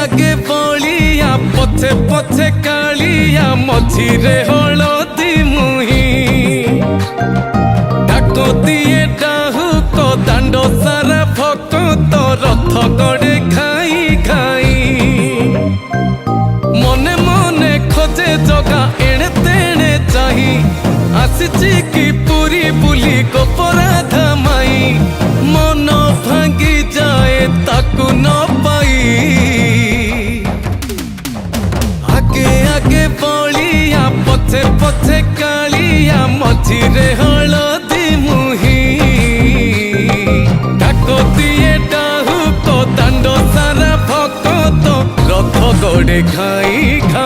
आगे बलिया पछे पछे कालिया मझिरे हलदी मुही डाक दिए डाहुक दांड सारा भक्त रथ गड़े खाई खाई मने मने खोजे जगा एणे तेणे चाही आसिची की पूरी बुली गोपराधा माई मन भांगी जाए ताकू न पाई आगे आगे बलिया पछे पछे कालिया मझिरे हलदी मुही डाक दिए डाहुक दांड सारा भक्त रथ गड़े खाई खाई।